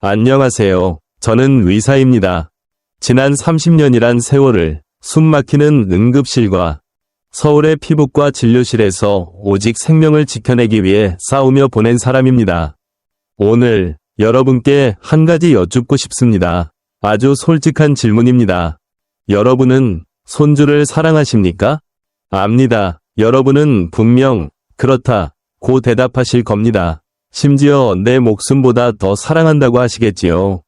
안녕하세요. 저는 의사입니다. 지난 30년이란 세월을 숨막히는 응급실과 서울의 피부과 진료실에서 오직 생명을 지켜내기 위해 싸우며 보낸 사람입니다. 오늘 여러분께 한 가지 여쭙고 싶습니다. 아주 솔직한 질문입니다. 여러분은 손주를 사랑하십니까? 압니다. 여러분은 분명 그렇다고 대답하실 겁니다. 심지어 내 목숨보다 더 사랑한다고 하시겠지요.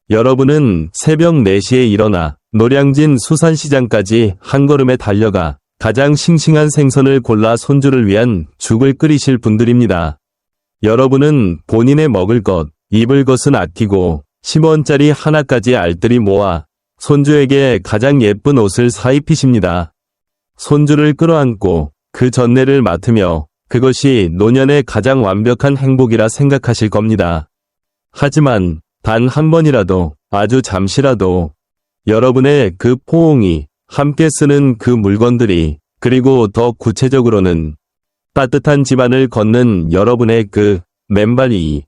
여러분은 새벽 4시에 일어나 노량진 수산시장까지 한 걸음에 달려가 가장 싱싱한 생선을 골라 손주를 위한 죽을 끓이실 분들입니다. 여러분은 본인의 먹을 것, 입을 것은 아끼고 10원짜리 하나까지 알뜰히 모아 손주에게 가장 예쁜 옷을 사입히십니다. 손주를 끌어안고 그 전내를 맡으며 그것이 노년의 가장 완벽한 행복이라 생각하실 겁니다. 하지만 단 한 번이라도, 아주 잠시라도 여러분의 그 포옹이, 함께 쓰는 그 물건들이, 그리고 더 구체적으로는 따뜻한 집안을 걷는 여러분의 그 맨발이,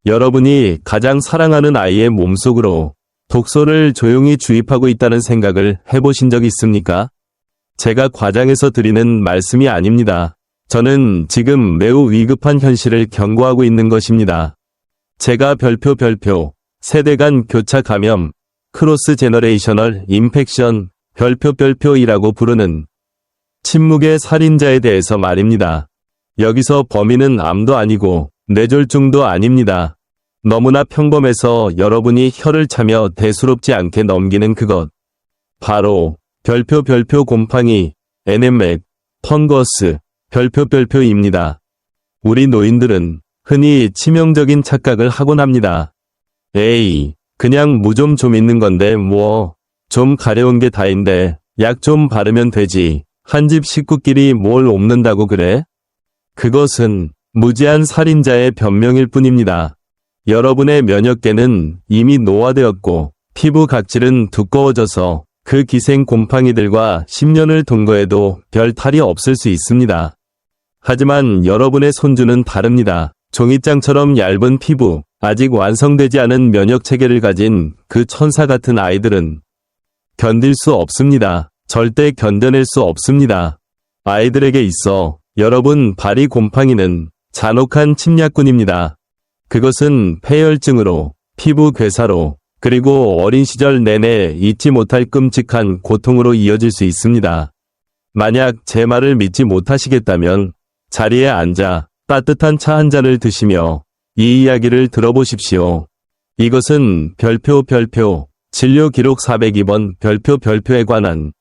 여러분이 가장 사랑하는 아이의 몸속으로 독소를 조용히 주입하고 있다는 생각을 해보신 적 있습니까? 제가 과장해서 드리는 말씀이 아닙니다. 저는 지금 매우 위급한 현실을 경고하고 있는 것입니다. 제가 별표 세대 간 교차 감염, 크로스 제너레이셔널 인펙션, 별표이라고 부르는 침묵의 살인자에 대해서 말입니다. 여기서 범인은 암도 아니고 뇌졸중도 아닙니다. 너무나 평범해서 여러분이 혀를 차며 대수롭지 않게 넘기는 그것. 바로 별표 곰팡이, NM맥, 펑거스, 별표입니다. 우리 노인들은 흔히 치명적인 착각을 하곤 합니다. 에이, 그냥 무 좀 있는 건데 뭐, 좀 가려운 게 다인데 약 좀 바르면 되지. 한 집 식구끼리 뭘 옮는다고 그래? 그것은 무지한 살인자의 변명일 뿐입니다. 여러분의 면역계는 이미 노화되었고 피부 각질은 두꺼워져서 그 기생 곰팡이들과 10년을 동거해도 별 탈이 없을 수 있습니다. 하지만 여러분의 손주는 다릅니다. 종이장처럼 얇은 피부, 아직 완성되지 않은 면역체계를 가진 그 천사 같은 아이들은 견딜 수 없습니다. 절대 견뎌낼 수 없습니다. 아이들에게 있어 여러분 발이 곰팡이는 잔혹한 침략군입니다. 그것은 폐혈증으로, 피부 괴사로, 그리고 어린 시절 내내 잊지 못할 끔찍한 고통으로 이어질 수 있습니다. 만약 제 말을 믿지 못하시겠다면 자리에 앉아 따뜻한 차 한 잔을 드시며 이 이야기를 들어보십시오. 이것은 별표 진료 기록 402번 별표에 관한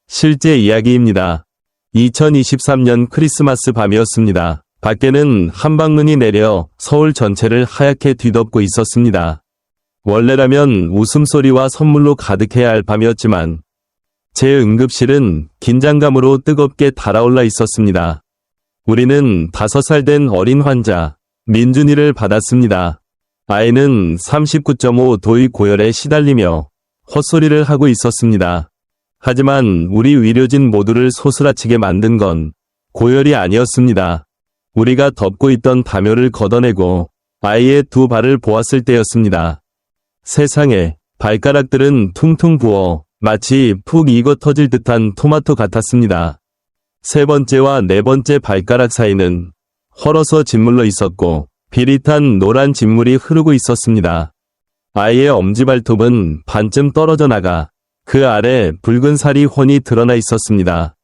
실제 이야기입니다. 2023년 크리스마스 밤이었습니다. 밖에는 한방눈이 내려 서울 전체를 하얗게 뒤덮고 있었습니다. 원래라면 웃음소리와 선물로 가득해야 할 밤이었지만 제 응급실은 긴장감으로 뜨겁게 달아올라 있었습니다. 우리는 5살 된 어린 환자 민준이를 받았습니다. 아이는 39.5도의 고열에 시달리며 헛소리를 하고 있었습니다. 하지만 우리 의료진 모두를 소스라치게 만든 건 고열이 아니었습니다. 우리가 덮고 있던 담요를 걷어내고 아이의 2발을 보았을 때였습니다. 세상에, 발가락들은 퉁퉁 부어 마치 푹 익어 터질 듯한 토마토 같았습니다. 3번째와 4번째 발가락 사이는 헐어서 짓물러 있었고 비릿한 노란 진물이 흐르고 있었습니다. 아이의 엄지발톱은 반쯤 떨어져 나가 그 아래 붉은 살이 훤히 드러나 있었습니다.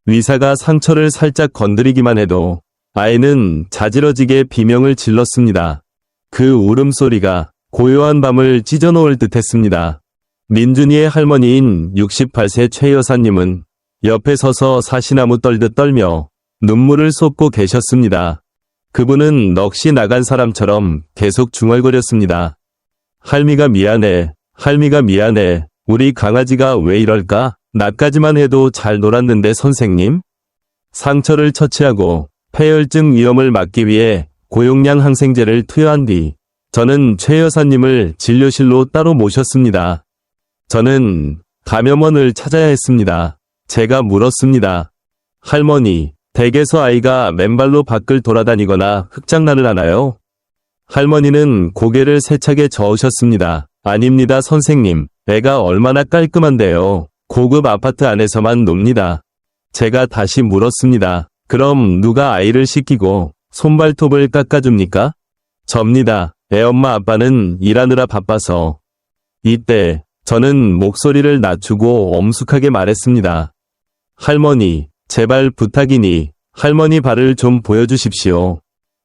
의사가 상처를 살짝 건드리기만 해도 아이는 자지러지게 비명을 질렀습니다. 그 울음소리가 고요한 밤을 찢어놓을 듯했습니다. 민준이의 할머니인 68세 최 여사님은 옆에 서서 사시나무 떨듯 떨며 눈물을 쏟고 계셨습니다. 그분은 넋이 나간 사람처럼 계속 중얼거렸습니다. 할미가 미안해. 우리 강아지가 왜 이럴까? 낮까지만 해도 잘 놀았는데 선생님? 상처를 처치하고 폐혈증 위험을 막기 위해 고용량 항생제를 투여한 뒤 저는 최 여사님을 진료실로 따로 모셨습니다. 저는 감염원을 찾아야 했습니다. 제가 물었습니다. 할머니, 댁에서 아이가 맨발로 밖을 돌아다니거나 흙장난을 하나요? 할머니는 고개를 세차게 저으셨습니다. 아닙니다, 선생님. 애가 얼마나 깔끔한데요. 고급 아파트 안에서만 놉니다. 제가 다시 물었습니다. 그럼 누가 아이를 씻기고 손발톱을 깎아줍니까? 접니다. 애 엄마 아빠는 일하느라 바빠서. 이때 저는 목소리를 낮추고 엄숙하게 말했습니다. 할머니, 제발 부탁이니 할머니 발을 좀 보여주십시오.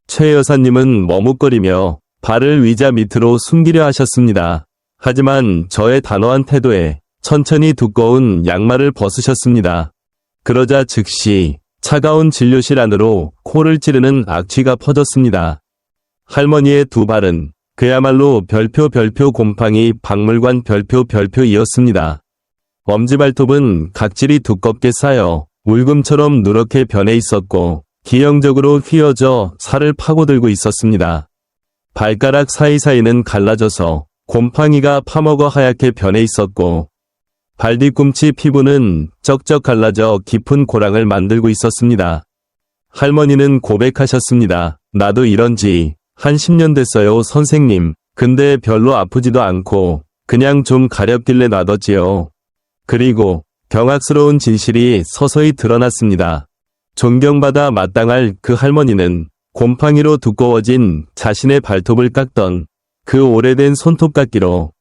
최 여사님은 머뭇거리며 발을 의자 밑으로 숨기려 하셨습니다. 하지만 저의 단호한 태도에 천천히 두꺼운 양말을 벗으셨습니다. 그러자 즉시 차가운 진료실 안으로 코를 찌르는 악취가 퍼졌습니다. 할머니의 두 발은 그야말로 별표 곰팡이 박물관 별표이었습니다. 엄지발톱은 각질이 두껍게 쌓여 울금처럼 누렇게 변해 있었고 기형적으로 휘어져 살을 파고들고 있었습니다. 발가락 사이사이는 갈라져서 곰팡이가 파먹어 하얗게 변해 있었고 발 뒤꿈치 피부는 쩍쩍 갈라져 깊은 고랑을 만들고 있었습니다. 할머니는 고백하셨습니다. 나도 이런지 한 10년 됐어요, 선생님. 근데 별로 아프지도 않고 그냥 좀 가렵길래 놔뒀지요. 그리고 경악스러운 진실이 서서히 드러났습니다. 존경받아 마땅할 그 할머니는 곰팡이로 두꺼워진 자신의 발톱을 깎던 그 오래된 손톱깎이로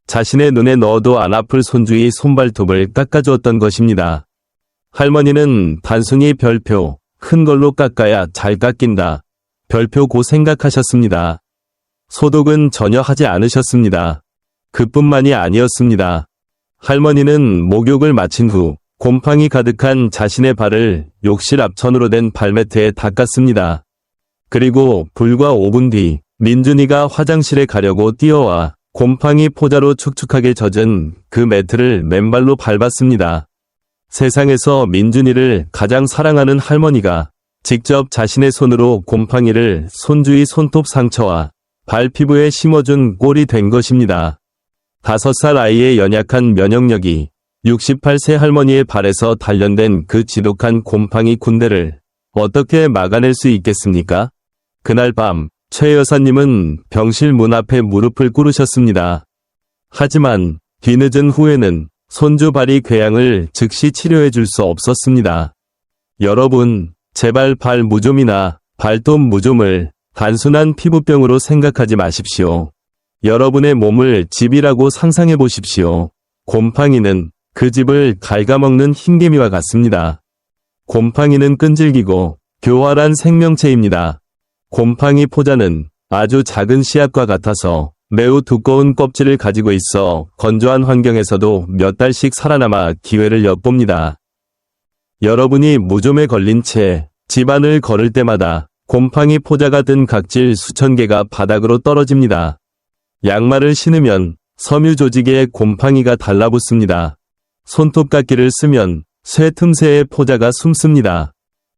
자신의 눈에 넣어도 안 아플 손주의 손발톱을 깎아주었던 것입니다. 할머니는 단순히 별표, 큰 걸로 깎아야 잘 깎인다. 별표고 생각하셨습니다. 소독은 전혀 하지 않으셨습니다. 그뿐만이 아니었습니다. 할머니는 목욕을 마친 후 곰팡이 가득한 자신의 발을 욕실 앞천으로 된 발매트에 닦았습니다. 그리고 불과 5분 뒤 민준이가 화장실에 가려고 뛰어와 곰팡이 포자로 축축하게 젖은 그 매트를 맨발로 밟았습니다. 세상에서 민준이를 가장 사랑하는 할머니가 직접 자신의 손으로 곰팡이를 손주의 손톱 상처와 발 피부에 심어준 꼴이 된 것입니다. 5살 아이의 연약한 면역력이 68세 할머니의 발에서 단련된 그 지독한 곰팡이 군대를 어떻게 막아낼 수 있겠습니까? 그날 밤 최 여사님은 병실 문 앞에 무릎을 꿇으셨습니다. 하지만 뒤늦은 후에는 손주 발이 궤양을 즉시 치료해 줄 수 없었습니다. 여러분, 제발 발 무좀이나 발톱 무좀을 단순한 피부병으로 생각하지 마십시오. 여러분의 몸을 집이라고 상상해 보십시오. 곰팡이는 그 집을 갉아먹는 흰개미와 같습니다. 곰팡이는 끈질기고 교활한 생명체입니다. 곰팡이 포자는 아주 작은 씨앗과 같아서 매우 두꺼운 껍질을 가지고 있어 건조한 환경에서도 몇 달씩 살아남아 기회를 엿봅니다. 여러분이 무좀에 걸린 채 집안을 걸을 때마다 곰팡이 포자가 든 각질 수천 개가 바닥으로 떨어집니다. 양말을 신으면 섬유 조직에 곰팡이가 달라붙습니다. 손톱깎이를 쓰면 쇠 틈새에 포자가 숨습니다.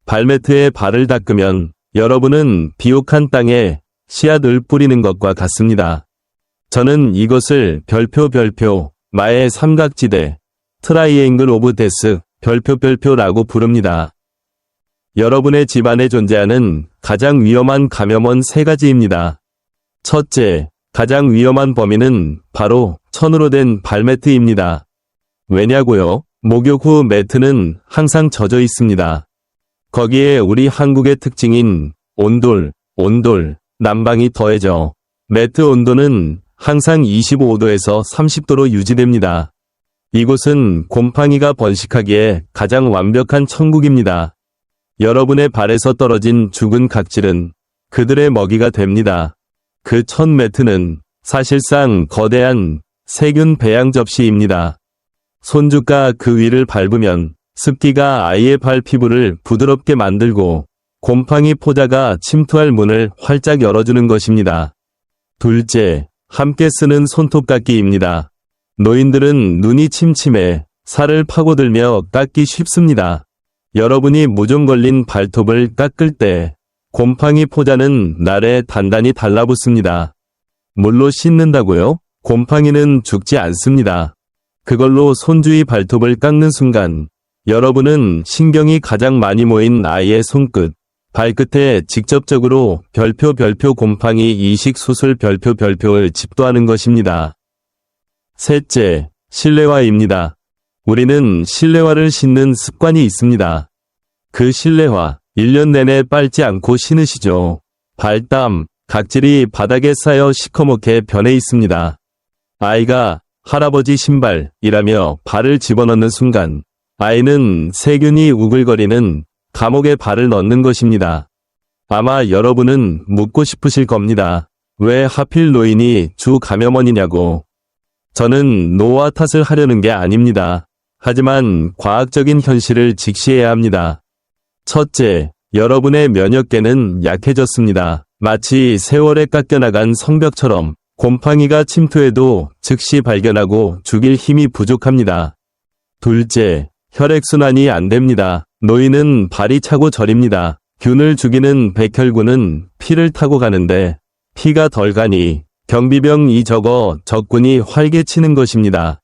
발매트에 발을 닦으면 여러분은 비옥한 땅에 씨앗을 뿌리는 것과 같습니다. 저는 이것을 별표 마의 삼각지대 트라이앵글 오브 데스 별표라고 부릅니다. 여러분의 집안에 존재하는 가장 위험한 감염원 3가지입니다. 첫째, 가장 위험한 범인은 바로 천으로 된 발매트입니다. 왜냐고요? 목욕 후 매트는 항상 젖어 있습니다. 거기에 우리 한국의 특징인 온돌, 난방이 더해져 매트 온도는 항상 25도에서 30도로 유지됩니다. 이곳은 곰팡이가 번식하기에 가장 완벽한 천국입니다. 여러분의 발에서 떨어진 죽은 각질은 그들의 먹이가 됩니다. 그 천 매트는 사실상 거대한 세균 배양 접시입니다. 손주가 그 위를 밟으면 습기가 아이의 발 피부를 부드럽게 만들고 곰팡이 포자가 침투할 문을 활짝 열어주는 것입니다. 둘째, 함께 쓰는 손톱깎이입니다. 노인들은 눈이 침침해 살을 파고들며 깎기 쉽습니다. 여러분이 무좀 걸린 발톱을 깎을 때 곰팡이 포자는 날에 단단히 달라붙습니다. 물로 씻는다고요? 곰팡이는 죽지 않습니다. 그걸로 손주의 발톱을 깎는 순간 여러분은 신경이 가장 많이 모인 아이의 손끝, 발끝에 직접적으로 별표 곰팡이 이식 수술 별표를 집도하는 것입니다. 셋째, 실내화입니다. 우리는 실내화를 신는 습관이 있습니다. 그 실내화, 1년 내내 빨지 않고 신으시죠. 발땀, 각질이 바닥에 쌓여 시커멓게 변해 있습니다. 아이가 할아버지 신발이라며 발을 집어넣는 순간 아이는 세균이 우글거리는 감옥에 발을 넣는 것입니다. 아마 여러분은 묻고 싶으실 겁니다. 왜 하필 노인이 주 감염원이냐고. 저는 노화 탓을 하려는 게 아닙니다. 하지만 과학적인 현실을 직시해야 합니다. 첫째, 여러분의 면역계는 약해졌습니다. 마치 세월에 깎여나간 성벽처럼 곰팡이가 침투해도 즉시 발견하고 죽일 힘이 부족합니다. 둘째, 혈액순환이 안 됩니다. 노인은 발이 차고 저립니다. 균을 죽이는 백혈구는 피를 타고 가는데 피가 덜 가니 경비병이 적어 적군이 활개치는 것입니다.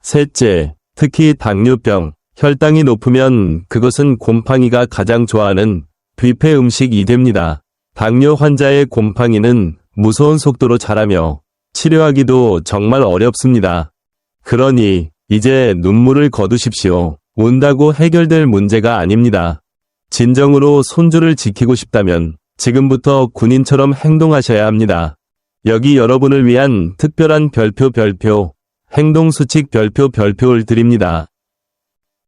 셋째, 특히 당뇨병, 혈당이 높으면 그것은 곰팡이가 가장 좋아하는 뷔페 음식이 됩니다. 당뇨 환자의 곰팡이는 무서운 속도로 자라며 치료하기도 정말 어렵습니다. 그러니 이제 눈물을 거두십시오. 운다고 해결될 문제가 아닙니다. 진정으로 손주를 지키고 싶다면 지금부터 군인처럼 행동하셔야 합니다. 여기 여러분을 위한 특별한 별표, 행동수칙 별표를 드립니다.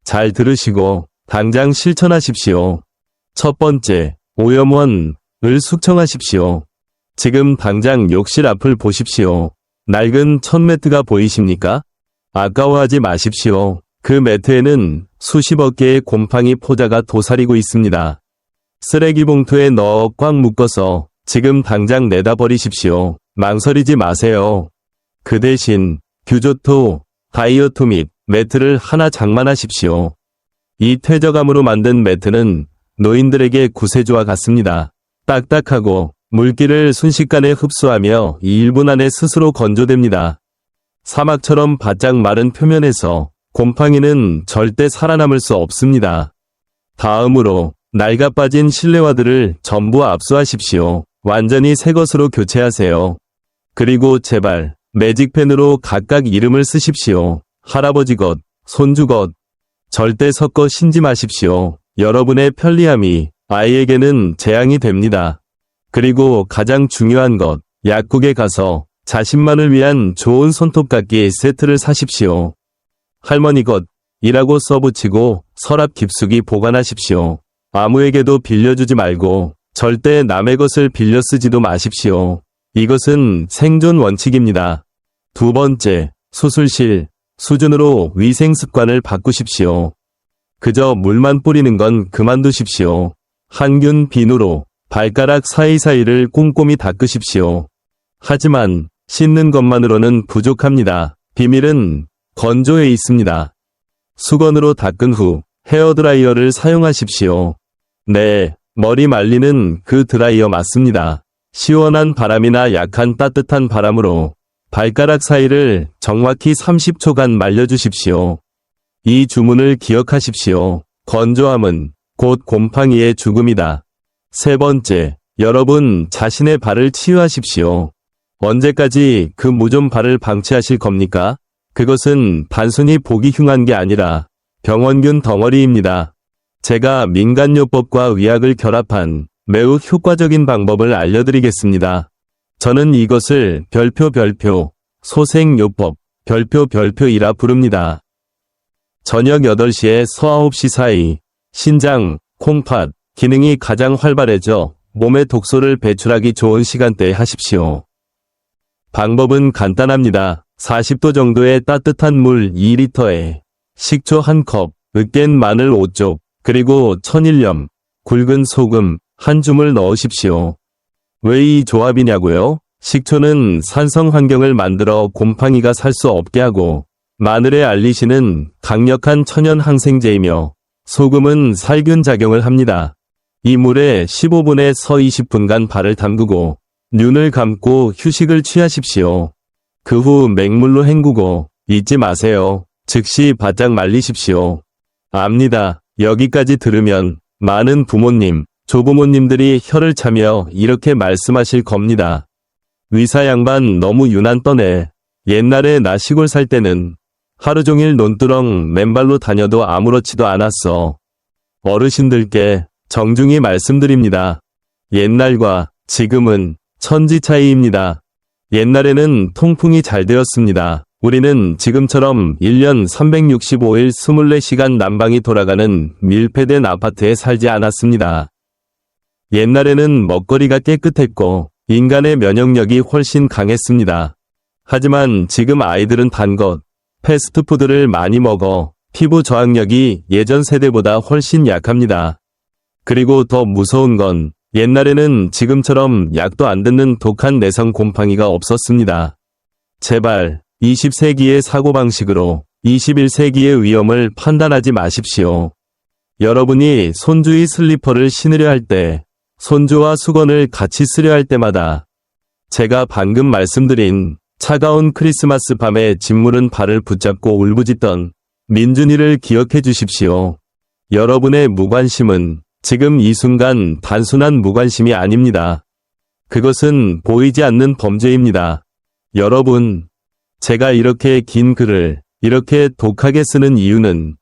잘 들으시고 당장 실천하십시오. 첫 번째, 오염원을 숙청하십시오. 지금 당장 욕실 앞을 보십시오. 낡은 천매트가 보이십니까? 아까워하지 마십시오. 그 매트에는 수십억 개의 곰팡이 포자가 도사리고 있습니다. 쓰레기 봉투에 넣어 꽉 묶어서 지금 당장 내다 버리십시오. 망설이지 마세요. 그 대신 규조토, 다이어트 및 매트를 하나 장만하십시오. 이 퇴저감으로 만든 매트는 노인들에게 구세주와 같습니다. 딱딱하고 물기를 순식간에 흡수하며 1분 안에 스스로 건조됩니다. 사막처럼 바짝 마른 표면에서 곰팡이는 절대 살아남을 수 없습니다. 다음으로 낡아 빠진 실내화들을 전부 압수하십시오. 완전히 새 것으로 교체하세요. 그리고 제발 매직펜으로 각각 이름을 쓰십시오. 할아버지 것, 손주 것. 절대 섞어 신지 마십시오. 여러분의 편리함이 아이에게는 재앙이 됩니다. 그리고 가장 중요한 것, 약국에 가서 자신만을 위한 좋은 손톱깎이 세트를 사십시오. 할머니 것이라고 써붙이고 서랍 깊숙이 보관하십시오. 아무에게도 빌려주지 말고 절대 남의 것을 빌려 쓰지도 마십시오. 이것은 생존 원칙입니다. 두 번째, 수술실 수준으로 위생 습관을 바꾸십시오. 그저 물만 뿌리는 건 그만두십시오. 항균 비누로 발가락 사이사이를 꼼꼼히 닦으십시오. 하지만 씻는 것만으로는 부족합니다. 비밀은 건조에 있습니다. 수건으로 닦은 후 헤어드라이어를 사용하십시오. 네, 머리 말리는 그 드라이어 맞습니다. 시원한 바람이나 약한 따뜻한 바람으로 발가락 사이를 정확히 30초간 말려주십시오. 이 주문을 기억하십시오. 건조함은 곧 곰팡이의 죽음이다. 세 번째, 여러분 자신의 발을 치유하십시오. 언제까지 그 무좀 발을 방치하실 겁니까? 그것은 단순히 보기 흉한 게 아니라 병원균 덩어리입니다. 제가 민간요법과 의학을 결합한 매우 효과적인 방법을 알려드리겠습니다. 저는 이것을 별표, 소생요법, 별표이라 부릅니다. 저녁 8시에 서 9시 사이 신장, 콩팥, 기능이 가장 활발해져 몸의 독소를 배출하기 좋은 시간대에 하십시오. 방법은 간단합니다. 40도 정도의 따뜻한 물 2리터에 식초 1컵, 으깬 마늘 5쪽, 그리고 천일염, 굵은 소금 1줌을 넣으십시오. 왜 이 조합이냐고요? 식초는 산성 환경을 만들어 곰팡이가 살 수 없게 하고 마늘의 알리신은 강력한 천연 항생제이며 소금은 살균 작용을 합니다. 이 물에 15분에서 20분간 발을 담그고 눈을 감고 휴식을 취하십시오. 그 후 맹물로 헹구고 잊지 마세요. 즉시 바짝 말리십시오. 압니다. 여기까지 들으면 많은 부모님, 조부모님들이 혀를 차며 이렇게 말씀하실 겁니다. 의사 양반 너무 유난 떠네. 옛날에 나 시골 살 때는 하루 종일 논두렁 맨발로 다녀도 아무렇지도 않았어. 어르신들께 정중히 말씀드립니다. 옛날과 지금은 천지 차이입니다. 옛날에는 통풍이 잘 되었습니다. 우리는 지금처럼 1년 365일 24시간 난방이 돌아가는 밀폐된 아파트에 살지 않았습니다. 옛날에는 먹거리가 깨끗했고 인간의 면역력이 훨씬 강했습니다. 하지만 지금 아이들은 단 것, 패스트푸드를 많이 먹어 피부 저항력이 예전 세대보다 훨씬 약합니다. 그리고 더 무서운 건 옛날에는 지금처럼 약도 안 듣는 독한 내성 곰팡이가 없었습니다. 제발 20세기의 사고방식으로 21세기의 위험을 판단하지 마십시오. 여러분이 손주의 슬리퍼를 신으려 할 때, 손주와 수건을 같이 쓰려 할 때마다 제가 방금 말씀드린 차가운 크리스마스 밤에 진물은 발을 붙잡고 울부짖던 민준이를 기억해 주십시오. 여러분의 무관심은 지금 이 순간 단순한 무관심이 아닙니다. 그것은 보이지 않는 범죄입니다. 여러분, 제가 이렇게 긴 글을 이렇게 독하게 쓰는 이유는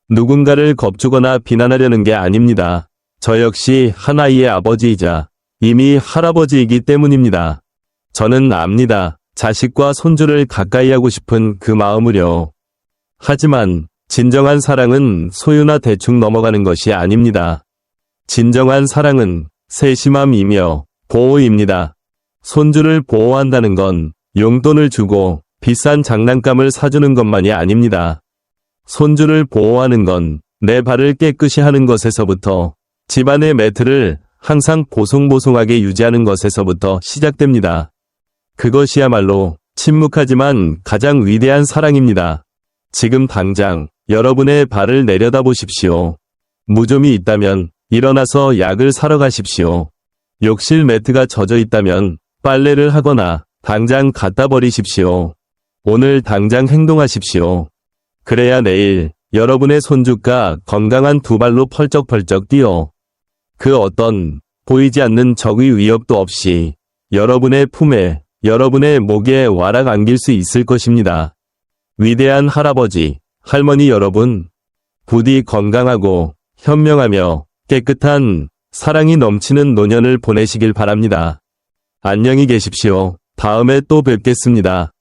누군가를 겁주거나 비난하려는 게 아닙니다. 저 역시 한 아이의 아버지이자 이미 할아버지이기 때문입니다. 저는 압니다. 자식과 손주를 가까이 하고 싶은 그 마음을요. 하지만 진정한 사랑은 소유나 대충 넘어가는 것이 아닙니다. 진정한 사랑은 세심함이며 보호입니다. 손주를 보호한다는 건 용돈을 주고 비싼 장난감을 사주는 것만이 아닙니다. 손주를 보호하는 건 내 발을 깨끗이 하는 것에서부터 집안의 매트를 항상 보송보송하게 유지하는 것에서부터 시작됩니다. 그것이야말로 침묵하지만 가장 위대한 사랑입니다. 지금 당장 여러분의 발을 내려다보십시오. 무좀이 있다면 일어나서 약을 사러 가십시오. 욕실 매트가 젖어 있다면 빨래를 하거나 당장 갖다 버리십시오. 오늘 당장 행동하십시오. 그래야 내일 여러분의 손주가 건강한 두 발로 펄쩍펄쩍 뛰어 그 어떤 보이지 않는 적의 위협도 없이 여러분의 품에, 여러분의 목에 와락 안길 수 있을 것입니다. 위대한 할아버지, 할머니 여러분, 부디 건강하고 현명하며 깨끗한 사랑이 넘치는 노년을 보내시길 바랍니다. 안녕히 계십시오. 다음에 또 뵙겠습니다.